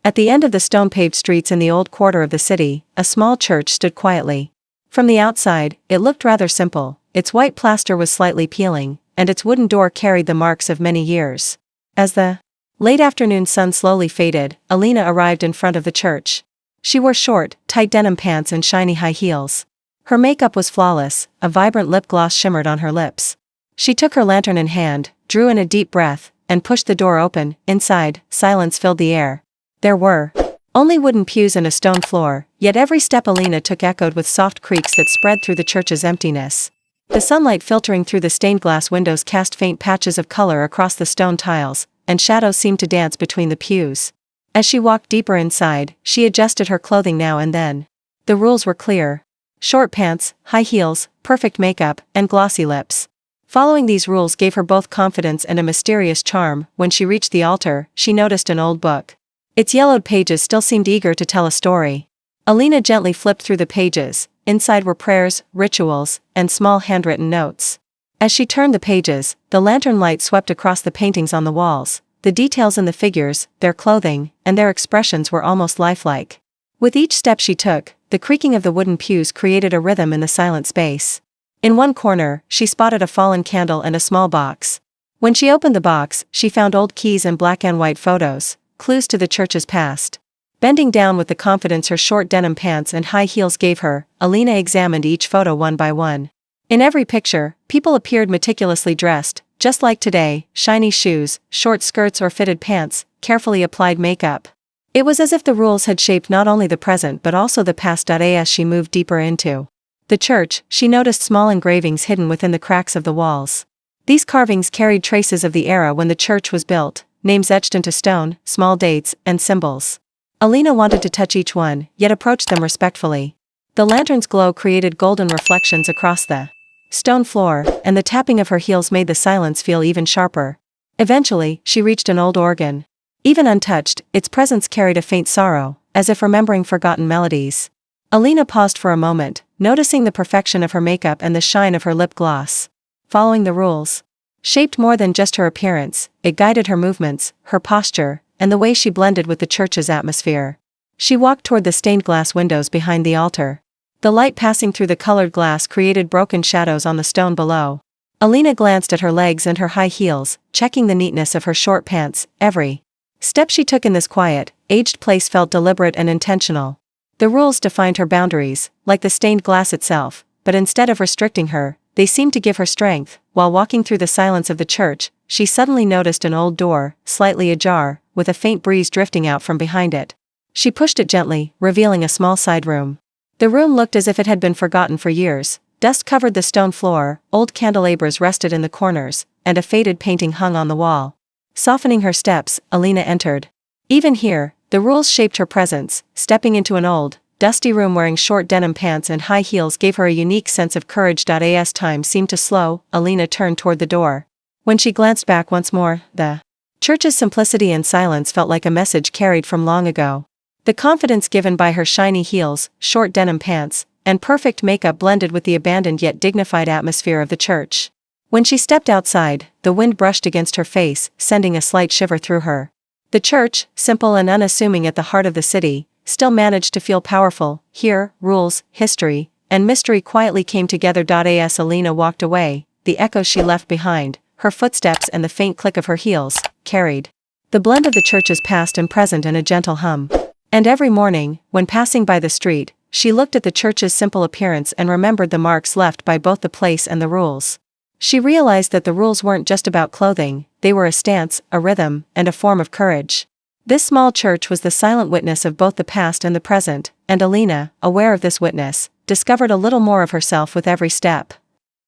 At the end of the stone-paved streets in the old quarter of the city, a small church stood quietly. From the outside, it looked rather simple. Its white plaster was slightly peeling, and its wooden door carried the marks of many years. As the late afternoon sun slowly faded, Elina arrived in front of the church. She wore short, tight denim pants and shiny high heels. Her makeup was flawless, a vibrant lip gloss shimmered on her lips. She took her lantern in hand, drew in a deep breath, and pushed the door open. Inside, silence filled the air. There were only wooden pews and a stone floor, yet every step Elina took echoed with soft creaks that spread through the church's emptiness. The sunlight filtering through the stained glass windows cast faint patches of color across the stone tiles, and shadows seemed to dance between the pews. As she walked deeper inside, she adjusted her clothing now and then. The rules were clear. Short pants, high heels, perfect makeup, and glossy lips. Following these rules gave her both confidence and a mysterious charm. When she reached the altar, she noticed an old book. Its yellowed pages still seemed eager to tell a story. Elina gently flipped through the pages. Inside were prayers, rituals, and small handwritten notes. As she turned the pages, the lantern light swept across the paintings on the walls. The details in the figures, their clothing, and their expressions were almost lifelike. With each step she took, the creaking of the wooden pews created a rhythm in the silent space. In one corner, she spotted a fallen candle and a small box. When she opened the box, she found old keys and black and white photos, clues to the church's past. Bending down with the confidence her short denim pants and high heels gave her, Elina examined each photo one by one. In every picture, people appeared meticulously dressed, just like today: shiny shoes, short skirts or fitted pants, carefully applied makeup. It was as if the rules had shaped not only the present but also the past. As she moved deeper into the church, she noticed small engravings hidden within the cracks of the walls. These carvings carried traces of the era when the church was built, names etched into stone, small dates, and symbols. Elina wanted to touch each one, yet approached them respectfully. The lantern's glow created golden reflections across the stone floor, and the tapping of her heels made the silence feel even sharper. Eventually, she reached an old organ. Even untouched, its presence carried a faint sorrow, as if remembering forgotten melodies. Elina paused for a moment, noticing the perfection of her makeup and the shine of her lip gloss. Following the rules shaped more than just her appearance, it guided her movements, her posture, and the way she blended with the church's atmosphere. She walked toward the stained glass windows behind the altar. The light passing through the colored glass created broken shadows on the stone below. Elina glanced at her legs and her high heels, checking the neatness of her short pants. Every step she took in this quiet, aged place felt deliberate and intentional. The rules defined her boundaries, like the stained glass itself, but instead of restricting her, they seemed to give her strength. While walking through the silence of the church, she suddenly noticed an old door, slightly ajar, with a faint breeze drifting out from behind it. She pushed it gently, revealing a small side room. The room looked as if it had been forgotten for years. Dust covered the stone floor, old candelabras rested in the corners, and a faded painting hung on the wall. Softening her steps, Elina entered. Even here, the rules shaped her presence. Stepping into an old, dusty room wearing short denim pants and high heels gave her a unique sense of courage. As time seemed to slow, Elina turned toward the door. When she glanced back once more, the church's simplicity and silence felt like a message carried from long ago. The confidence given by her shiny heels, short denim pants, and perfect makeup blended with the abandoned yet dignified atmosphere of the church. When she stepped outside, the wind brushed against her face, sending a slight shiver through her. The church, simple and unassuming at the heart of the city, still managed to feel powerful. Here, rules, history, and mystery quietly came together. As Elina walked away, the echoes she left behind, her footsteps and the faint click of her heels, carried the blend of the church's past and present in a gentle hum. And every morning, when passing by the street, she looked at the church's simple appearance and remembered the marks left by both the place and the rules. She realized that the rules weren't just about clothing, they were a stance, a rhythm, and a form of courage. This small church was the silent witness of both the past and the present, and Elina, aware of this witness, discovered a little more of herself with every step.